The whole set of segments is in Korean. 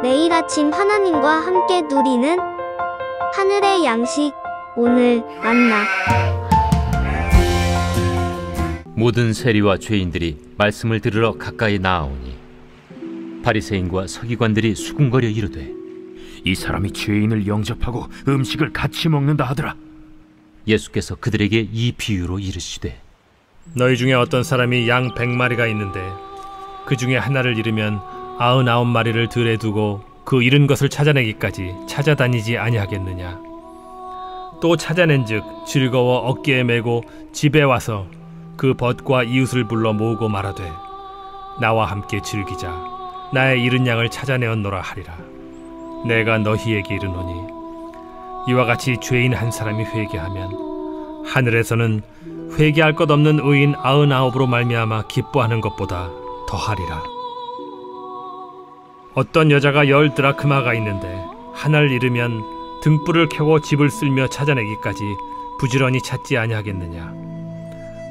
매일 아침 하나님과 함께 누리는 하늘의 양식, 오늘 만나. 모든 세리와 죄인들이 말씀을 들으러 가까이 나아오니 바리새인과 서기관들이 수군거려 이르되, 이 사람이 죄인을 영접하고 음식을 같이 먹는다 하더라. 예수께서 그들에게 이 비유로 이르시되, 너희 중에 어떤 사람이 양 100마리가 있는데 그 중에 하나를 잃으면 99마리를 들에 두고 그 잃은 것을 찾아내기까지 찾아다니지 아니하겠느냐. 또 찾아낸즉 즐거워 어깨에 메고 집에 와서 그 벗과 이웃을 불러 모으고 말하되, 나와 함께 즐기자. 나의 잃은 양을 찾아내었노라 하리라. 내가 너희에게 이르노니, 이와 같이 죄인 한 사람이 회개하면 하늘에서는 회개할 것 없는 의인 99으로 말미암아 기뻐하는 것보다 더하리라. 어떤 여자가 10 드라크마가 있는데 하나를 잃으면 등불을 켜고 집을 쓸며 찾아내기까지 부지런히 찾지 아니하겠느냐.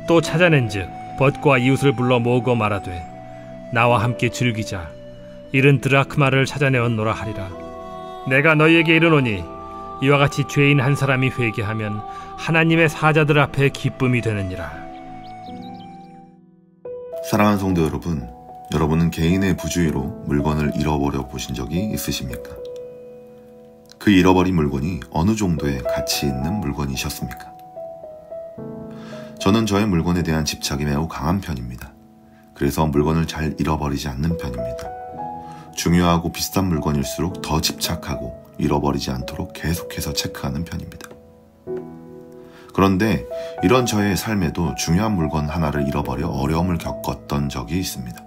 또 찾아낸즉 벗과 이웃을 불러 모으고 말하되, 나와 함께 즐기자. 잃은 드라크마를 찾아내었노라 하리라. 내가 너희에게 이르노니, 이와 같이 죄인 한 사람이 회개하면 하나님의 사자들 앞에 기쁨이 되느니라. 사랑하는 성도 여러분, 여러분은 개인의 부주의로 물건을 잃어버려 보신 적이 있으십니까? 그 잃어버린 물건이 어느 정도의 가치 있는 물건이셨습니까? 저는 저의 물건에 대한 집착이 매우 강한 편입니다. 그래서 물건을 잘 잃어버리지 않는 편입니다. 중요하고 비싼 물건일수록 더 집착하고 잃어버리지 않도록 계속해서 체크하는 편입니다. 그런데 이런 저의 삶에도 중요한 물건 하나를 잃어버려 어려움을 겪었던 적이 있습니다.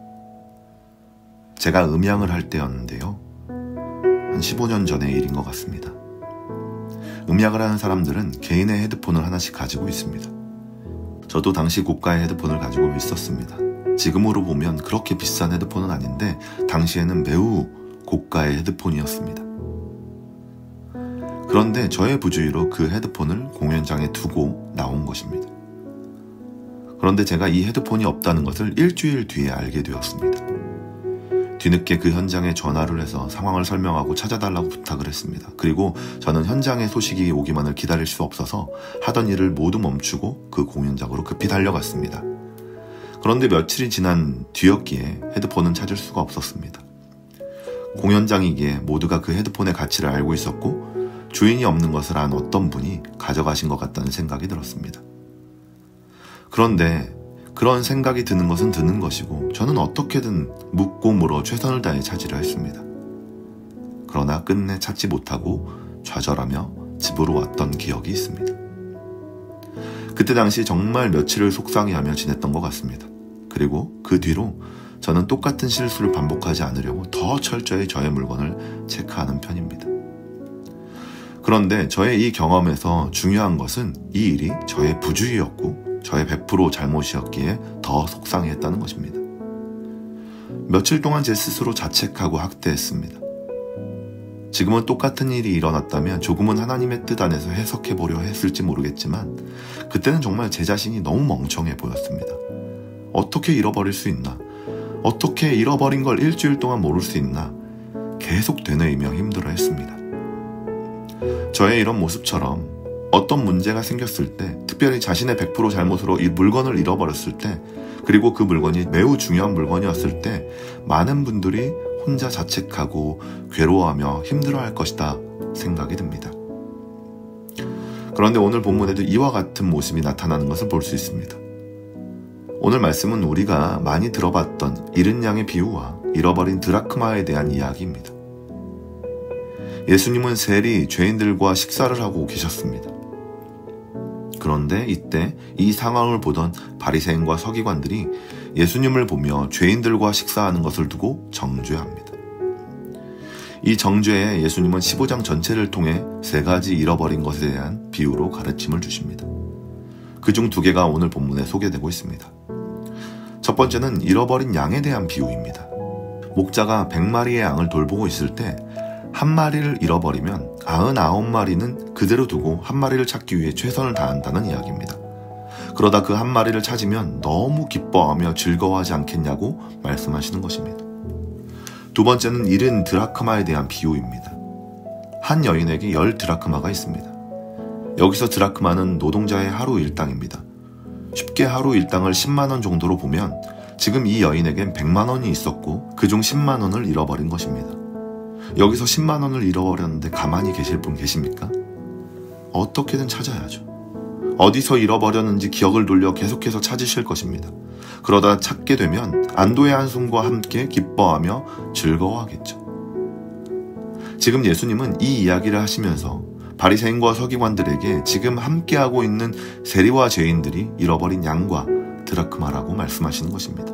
제가 음향을 할 때였는데요. 한 15년 전의 일인 것 같습니다. 음향을 하는 사람들은 개인의 헤드폰을 하나씩 가지고 있습니다. 저도 당시 고가의 헤드폰을 가지고 있었습니다. 지금으로 보면 그렇게 비싼 헤드폰은 아닌데 당시에는 매우 고가의 헤드폰이었습니다. 그런데 저의 부주의로 그 헤드폰을 공연장에 두고 나온 것입니다. 그런데 제가 이 헤드폰이 없다는 것을 일주일 뒤에 알게 되었습니다. 뒤늦게 그 현장에 전화를 해서 상황을 설명하고 찾아달라고 부탁을 했습니다. 그리고 저는 현장에 소식이 오기만을 기다릴 수 없어서 하던 일을 모두 멈추고 그 공연장으로 급히 달려갔습니다. 그런데 며칠이 지난 뒤였기에 헤드폰은 찾을 수가 없었습니다. 공연장이기에 모두가 그 헤드폰의 가치를 알고 있었고 주인이 없는 것을 안 어떤 분이 가져가신 것 같다는 생각이 들었습니다. 그런데 그런 생각이 드는 것은 드는 것이고 저는 어떻게든 묻고 물어 최선을 다해 찾으려 했습니다. 그러나 끝내 찾지 못하고 좌절하며 집으로 왔던 기억이 있습니다. 그때 당시 정말 며칠을 속상해하며 지냈던 것 같습니다. 그리고 그 뒤로 저는 똑같은 실수를 반복하지 않으려고 더 철저히 저의 물건을 체크하는 편입니다. 그런데 저의 이 경험에서 중요한 것은 이 일이 저의 부주의였고 저의 100% 잘못이었기에 더 속상해했다는 것입니다. 며칠 동안 제 스스로 자책하고 학대했습니다. 지금은 똑같은 일이 일어났다면 조금은 하나님의 뜻 안에서 해석해보려 했을지 모르겠지만 그때는 정말 제 자신이 너무 멍청해 보였습니다. 어떻게 잃어버릴 수 있나? 어떻게 잃어버린 걸 일주일 동안 모를 수 있나? 계속 되뇌이며 힘들어했습니다. 저의 이런 모습처럼 어떤 문제가 생겼을 때, 특별히 자신의 100% 잘못으로 이 물건을 잃어버렸을 때, 그리고 그 물건이 매우 중요한 물건이었을 때 많은 분들이 혼자 자책하고 괴로워하며 힘들어할 것이다 생각이 듭니다. 그런데 오늘 본문에도 이와 같은 모습이 나타나는 것을 볼 수 있습니다. 오늘 말씀은 우리가 많이 들어봤던 잃은 양의 비유와 잃어버린 드라크마에 대한 이야기입니다. 예수님은 세리 죄인들과 식사를 하고 계셨습니다. 그런데 이때 이 상황을 보던 바리새인과 서기관들이 예수님을 보며 죄인들과 식사하는 것을 두고 정죄합니다. 이 정죄에 예수님은 15장 전체를 통해 3가지 잃어버린 것에 대한 비유로 가르침을 주십니다. 그중 2개가 오늘 본문에 소개되고 있습니다. 첫 번째는 잃어버린 양에 대한 비유입니다. 목자가 100마리의 양을 돌보고 있을 때 한 마리를 잃어버리면 99마리는 그대로 두고 한 마리를 찾기 위해 최선을 다한다는 이야기입니다. 그러다 그 한 마리를 찾으면 너무 기뻐하며 즐거워하지 않겠냐고 말씀하시는 것입니다. 두 번째는 70드라크마에 대한 비유입니다. 한 여인에게 10드라크마가 있습니다. 여기서 드라크마는 노동자의 하루 일당입니다. 쉽게 하루 일당을 10만 원 정도로 보면 지금 이 여인에겐 100만 원이 있었고 그중 10만 원을 잃어버린 것입니다. 여기서 10만 원을 잃어버렸는데 가만히 계실 분 계십니까? 어떻게든 찾아야죠. 어디서 잃어버렸는지 기억을 돌려 계속해서 찾으실 것입니다. 그러다 찾게 되면 안도의 한숨과 함께 기뻐하며 즐거워하겠죠. 지금 예수님은 이 이야기를 하시면서 바리새인과 서기관들에게 지금 함께하고 있는 세리와 죄인들이 잃어버린 양과 드라크마라고 말씀하시는 것입니다.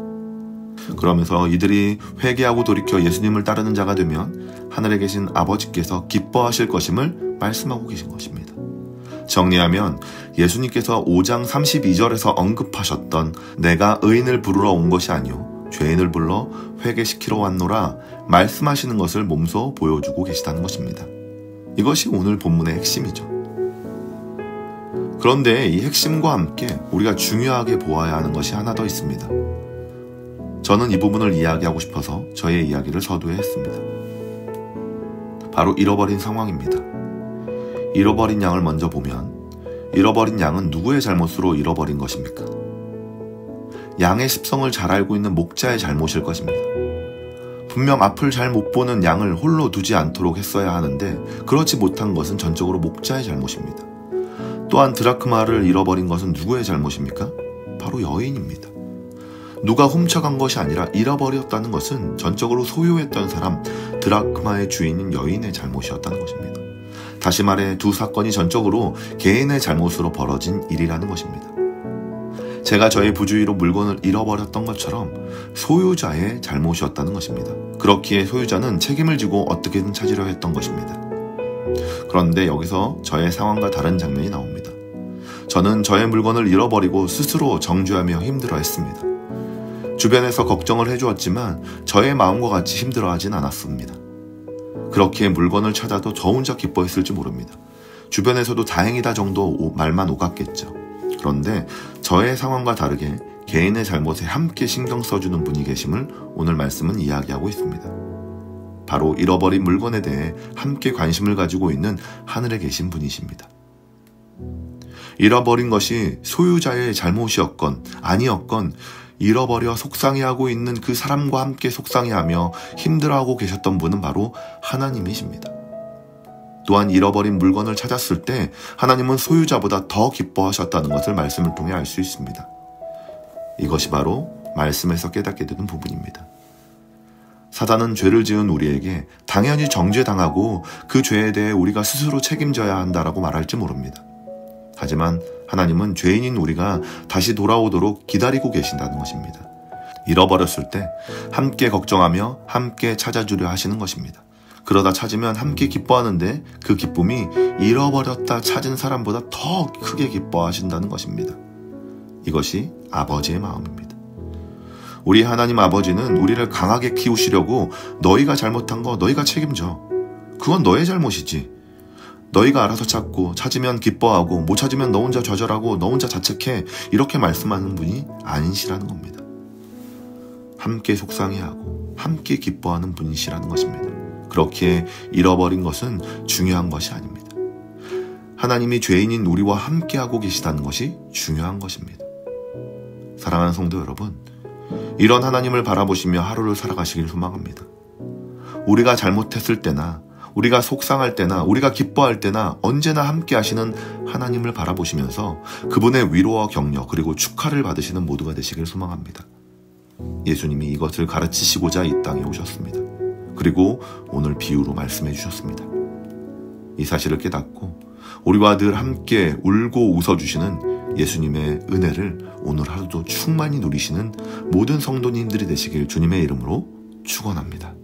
그러면서 이들이 회개하고 돌이켜 예수님을 따르는 자가 되면 하늘에 계신 아버지께서 기뻐하실 것임을 말씀하고 계신 것입니다. 정리하면 예수님께서 5장 32절에서 언급하셨던 내가 의인을 부르러 온 것이 아니요 죄인을 불러 회개시키러 왔노라 말씀하시는 것을 몸소 보여주고 계시다는 것입니다. 이것이 오늘 본문의 핵심이죠. 그런데 이 핵심과 함께 우리가 중요하게 보아야 하는 것이 하나 더 있습니다. 저는 이 부분을 이야기하고 싶어서 저의 이야기를 서두에 했습니다. 바로 잃어버린 상황입니다. 잃어버린 양을 먼저 보면 잃어버린 양은 누구의 잘못으로 잃어버린 것입니까? 양의 습성을 잘 알고 있는 목자의 잘못일 것입니다. 분명 앞을 잘 못 보는 양을 홀로 두지 않도록 했어야 하는데 그렇지 못한 것은 전적으로 목자의 잘못입니다. 또한 드라크마를 잃어버린 것은 누구의 잘못입니까? 바로 여인입니다. 누가 훔쳐간 것이 아니라 잃어버렸다는 것은 전적으로 소유했던 사람, 드라크마의 주인인 여인의 잘못이었다는 것입니다. 다시 말해 두 사건이 전적으로 개인의 잘못으로 벌어진 일이라는 것입니다. 제가 저의 부주의로 물건을 잃어버렸던 것처럼 소유자의 잘못이었다는 것입니다. 그렇기에 소유자는 책임을 지고 어떻게든 찾으려 했던 것입니다. 그런데 여기서 저의 상황과 다른 장면이 나옵니다. 저는 저의 물건을 잃어버리고 스스로 정죄하며 힘들어했습니다. 주변에서 걱정을 해주었지만 저의 마음과 같이 힘들어하진 않았습니다. 그렇게 물건을 찾아도 저 혼자 기뻐했을지 모릅니다. 주변에서도 다행이다 정도 말만 오갔겠죠. 그런데 저의 상황과 다르게 개인의 잘못에 함께 신경 써주는 분이 계심을 오늘 말씀은 이야기하고 있습니다. 바로 잃어버린 물건에 대해 함께 관심을 가지고 있는 하늘에 계신 분이십니다. 잃어버린 것이 소유자의 잘못이었건 아니었건 잃어버려 속상해하고 있는 그 사람과 함께 속상해하며 힘들어하고 계셨던 분은 바로 하나님이십니다. 또한 잃어버린 물건을 찾았을 때 하나님은 소유자보다 더 기뻐하셨다는 것을 말씀을 통해 알 수 있습니다. 이것이 바로 말씀에서 깨닫게 되는 부분입니다. 사단은 죄를 지은 우리에게 당연히 정죄당하고 그 죄에 대해 우리가 스스로 책임져야 한다라고 말할지 모릅니다. 하지만 하나님은 죄인인 우리가 다시 돌아오도록 기다리고 계신다는 것입니다. 잃어버렸을 때 함께 걱정하며 함께 찾아주려 하시는 것입니다. 그러다 찾으면 함께 기뻐하는데 그 기쁨이 잃어버렸다 찾은 사람보다 더 크게 기뻐하신다는 것입니다. 이것이 아버지의 마음입니다. 우리 하나님 아버지는 우리를 강하게 키우시려고 너희가 잘못한 거 너희가 책임져. 그건 너의 잘못이지. 너희가 알아서 찾고 찾으면 기뻐하고 못 찾으면 너 혼자 좌절하고 너 혼자 자책해. 이렇게 말씀하는 분이 아니시라는 겁니다. 함께 속상해하고 함께 기뻐하는 분이시라는 것입니다. 그렇게 잃어버린 것은 중요한 것이 아닙니다. 하나님이 죄인인 우리와 함께하고 계시다는 것이 중요한 것입니다. 사랑하는 성도 여러분, 이런 하나님을 바라보시며 하루를 살아가시길 소망합니다. 우리가 잘못했을 때나 우리가 속상할 때나 우리가 기뻐할 때나 언제나 함께 하시는 하나님을 바라보시면서 그분의 위로와 격려 그리고 축하를 받으시는 모두가 되시길 소망합니다. 예수님이 이것을 가르치시고자 이 땅에 오셨습니다. 그리고 오늘 비유로 말씀해 주셨습니다. 이 사실을 깨닫고 우리와 늘 함께 울고 웃어주시는 예수님의 은혜를 오늘 하루도 충만히 누리시는 모든 성도님들이 되시길 주님의 이름으로 축원합니다.